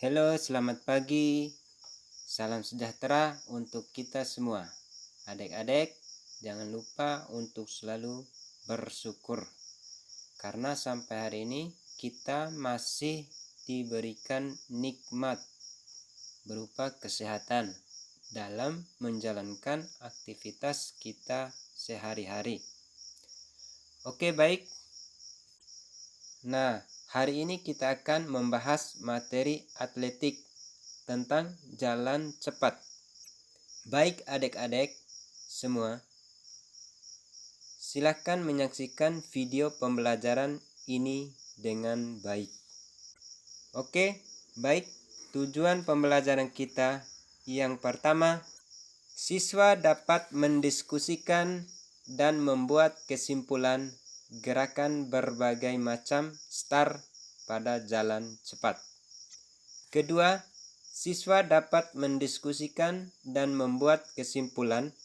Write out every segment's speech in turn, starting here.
Halo, selamat pagi. Salam sejahtera untuk kita semua. Adik-adik, jangan lupa untuk selalu bersyukur. Karena sampai hari ini kita masih diberikan nikmat berupa kesehatan dalam menjalankan aktivitas kita sehari-hari. Oke, baik. Nah, hari ini kita akan membahas materi atletik tentang jalan cepat. Baik adik-adik semua, silakan menyaksikan video pembelajaran ini dengan baik. Oke, baik. Tujuan pembelajaran kita yang pertama, siswa dapat mendiskusikan dan membuat kesimpulan gerakan berbagai macam start pada jalan cepat. Kedua, siswa dapat mendiskusikan dan membuat kesimpulan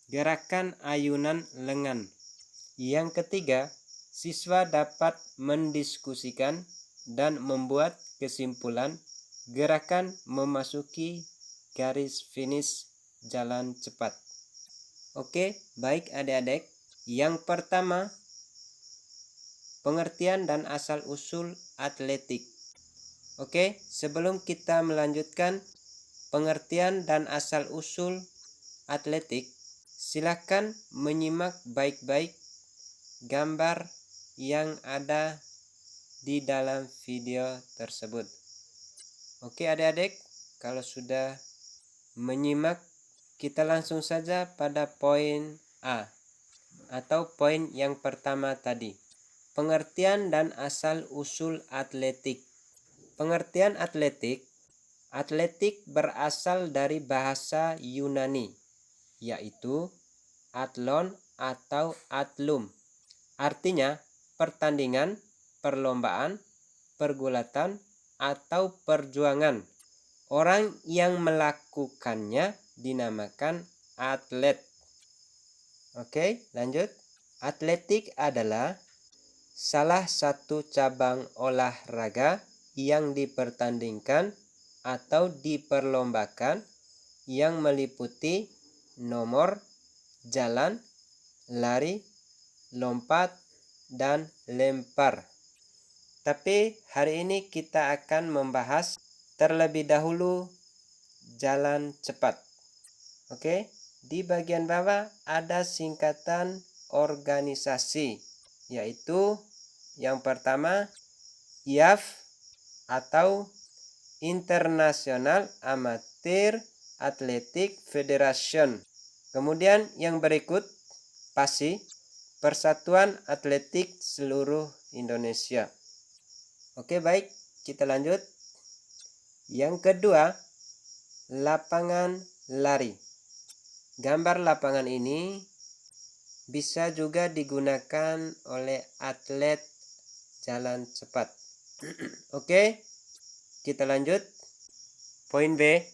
gerakan ayunan lengan. Yang ketiga, siswa dapat mendiskusikan dan membuat kesimpulan gerakan memasuki garis finish jalan cepat. Oke, baik adik-adik. Yang pertama, pengertian dan asal-usul atletik. Oke, sebelum kita melanjutkan pengertian dan asal-usul atletik, silakan menyimak baik-baik gambar yang ada di dalam video tersebut. Oke adik-adik, kalau sudah menyimak, kita langsung saja pada poin A atau poin yang pertama tadi. Pengertian dan asal-usul atletik. Pengertian atletik. Atletik berasal dari bahasa Yunani, yaitu atlon atau atlum. Artinya pertandingan, perlombaan, pergulatan, atau perjuangan. Orang yang melakukannya dinamakan atlet. Oke, lanjut. Atletik adalah salah satu cabang olahraga yang dipertandingkan atau diperlombakan yang meliputi nomor, jalan, lari, lompat, dan lempar. Tapi hari ini kita akan membahas terlebih dahulu jalan cepat. Oke, di bagian bawah ada singkatan organisasi, yaitu yang pertama IAAF atau International Amateur Athletic Federation. Kemudian yang berikut PASI, Persatuan Atletik Seluruh Indonesia. Oke, baik, kita lanjut. Yang kedua, lapangan lari. Gambar lapangan ini bisa juga digunakan oleh atlet jalan cepat. Oke, kita lanjut. Poin B,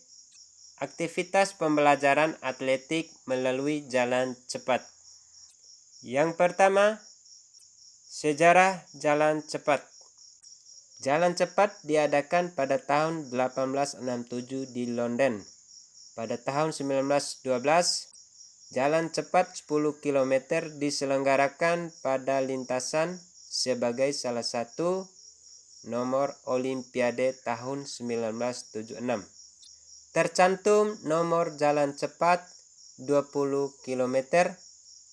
aktivitas pembelajaran atletik melalui jalan cepat. Yang pertama, sejarah jalan cepat. Jalan cepat diadakan pada tahun 1867 di London. Pada tahun 1912, jalan cepat 10 km diselenggarakan pada lintasan sebagai salah satu nomor Olimpiade tahun 1976. Tercantum nomor jalan cepat 20 km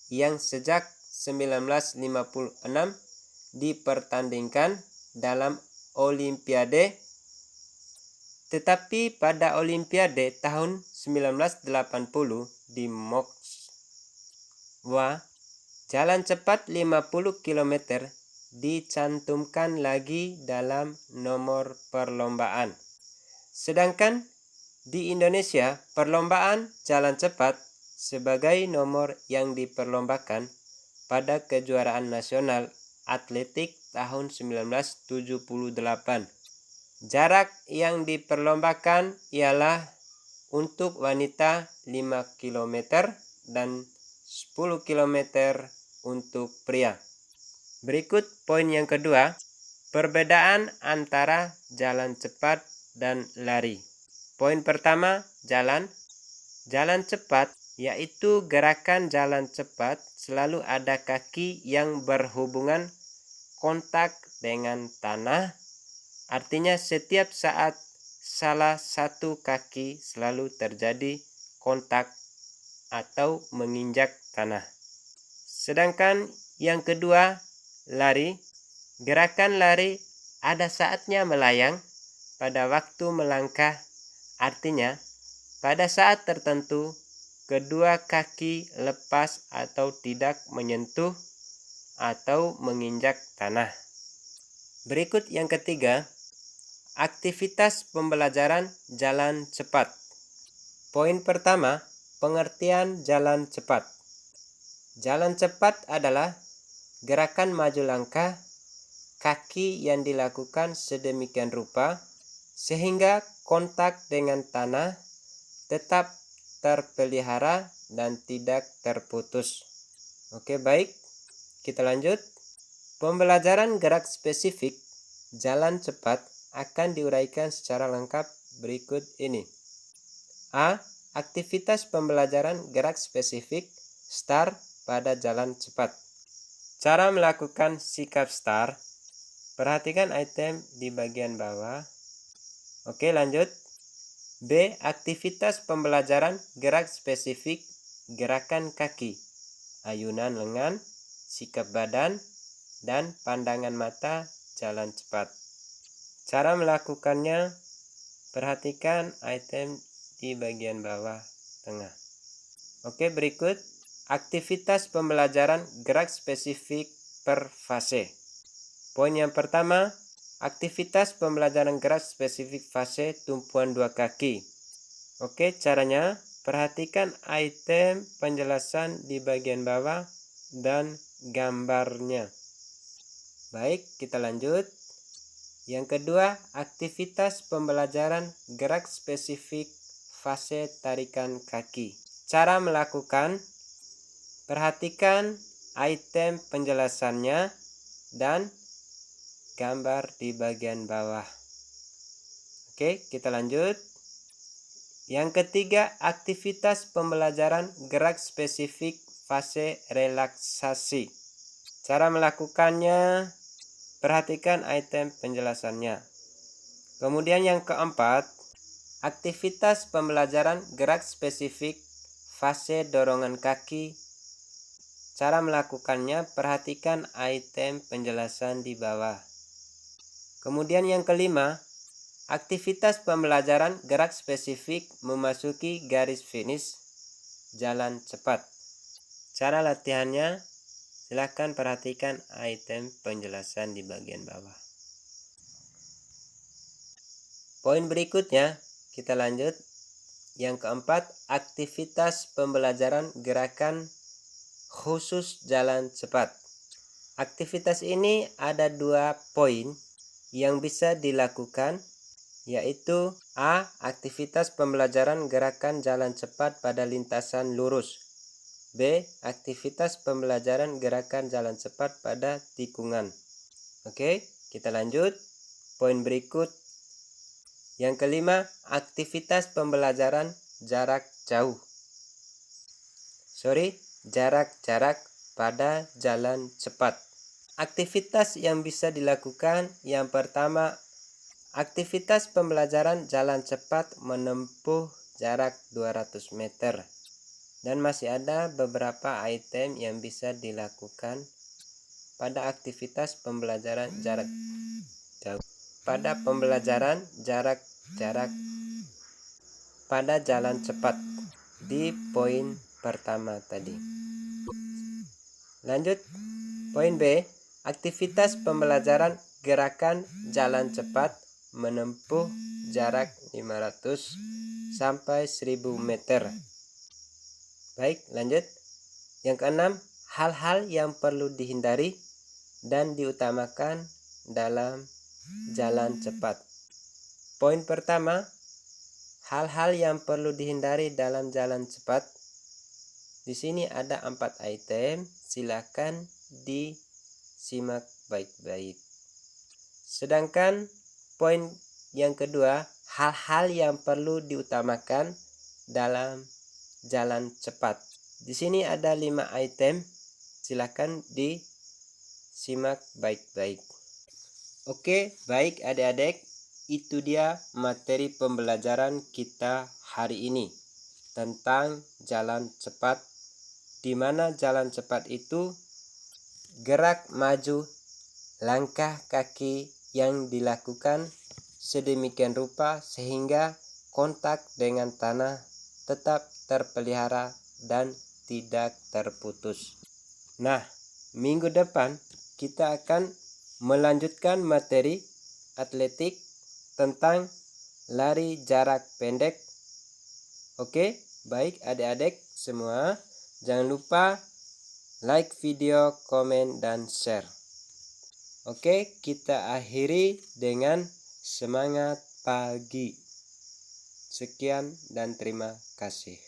yang sejak 1956 dipertandingkan dalam Olimpiade, tetapi pada Olimpiade tahun 1980 di Moskwa, jalan cepat 50 km dicantumkan lagi dalam nomor perlombaan. Sedangkan di Indonesia, perlombaan jalan cepat sebagai nomor yang diperlombakan pada kejuaraan nasional atletik tahun 1978. Jarak yang diperlombakan ialah untuk wanita 5 km dan 10 km untuk pria. Berikut poin yang kedua, Perbedaan antara jalan cepat dan lari. Poin pertama, jalan. Jalan cepat yaitu gerakan jalan cepat selalu ada kaki yang berhubungan kontak dengan tanah. Artinya setiap saat salah satu kaki selalu terjadi kontak atau menginjak tanah. Sedangkan yang kedua, lari. Gerakan lari ada saatnya melayang pada waktu melangkah. Artinya, pada saat tertentu, kedua kaki lepas atau tidak menyentuh atau menginjak tanah. Berikut yang ketiga, aktivitas pembelajaran jalan cepat. Poin pertama, pengertian jalan cepat. Jalan cepat adalah gerakan maju langkah kaki yang dilakukan sedemikian rupa sehingga kontak dengan tanah tetap terpelihara dan tidak terputus. Oke, baik. Kita lanjut. Pembelajaran gerak spesifik jalan cepat akan diuraikan secara lengkap berikut ini. A. Aktivitas pembelajaran gerak spesifik start pada jalan cepat. Cara melakukan sikap start. Perhatikan item di bagian bawah. Oke, lanjut. B. Aktivitas pembelajaran gerak spesifik gerakan kaki, ayunan lengan, sikap badan, dan pandangan mata jalan cepat. Cara melakukannya, perhatikan item di bagian bawah tengah. Oke, berikut aktivitas pembelajaran gerak spesifik per fase. Poin yang pertama, aktivitas pembelajaran gerak spesifik fase tumpuan dua kaki. Oke, caranya perhatikan item penjelasan di bagian bawah dan gambarnya. Baik, kita lanjut. Yang kedua, aktivitas pembelajaran gerak spesifik fase tarikan kaki. Cara melakukan, perhatikan item penjelasannya dan gambar di bagian bawah. Oke, kita lanjut. Yang ketiga, aktivitas pembelajaran gerak spesifik fase relaksasi. Cara melakukannya, perhatikan item penjelasannya. Kemudian yang keempat, aktivitas pembelajaran gerak spesifik fase dorongan kaki. Cara melakukannya, perhatikan item penjelasan di bawah. Kemudian yang kelima, aktivitas pembelajaran gerak spesifik memasuki garis finish jalan cepat. Cara latihannya, silakan perhatikan item penjelasan di bagian bawah. Poin berikutnya, kita lanjut. Yang keempat, aktivitas pembelajaran gerakan khusus jalan cepat. Aktivitas ini ada 2 poin yang bisa dilakukan, yaitu A. Aktivitas pembelajaran gerakan jalan cepat pada lintasan lurus. B. Aktivitas pembelajaran gerakan jalan cepat pada tikungan. Oke, kita lanjut. Poin berikut. Yang kelima, aktivitas pembelajaran jarak jauh. Jarak pada jalan cepat. Aktivitas yang bisa dilakukan, yang pertama, aktivitas pembelajaran jalan cepat menempuh jarak 200 meter. Dan masih ada beberapa item yang bisa dilakukan pada aktivitas pembelajaran jarak jauh. Pada pembelajaran jarak pada jalan cepat di poin pertama tadi. Lanjut, poin B. Aktivitas pembelajaran gerakan jalan cepat menempuh jarak 500 sampai 1000 meter. Baik, lanjut. Yang keenam, hal-hal yang perlu dihindari dan diutamakan dalam jalan cepat. Poin pertama, hal-hal yang perlu dihindari dalam jalan cepat. Di sini ada 4 item, silakan disimak baik-baik. Sedangkan poin yang kedua, hal-hal yang perlu diutamakan dalam jalan cepat. Di sini ada 5 item, silakan disimak baik-baik. Oke, baik adik-adik, itu dia materi pembelajaran kita hari ini tentang jalan cepat, di mana jalan cepat itu gerak maju langkah kaki yang dilakukan sedemikian rupa sehingga kontak dengan tanah tetap terpelihara dan tidak terputus. Nah, minggu depan kita akan melanjutkan materi atletik tentang lari jarak pendek. Oke, baik adik-adik semua, jangan lupa like video, komen, dan share. Oke, kita akhiri dengan semangat pagi. Sekian dan terima kasih.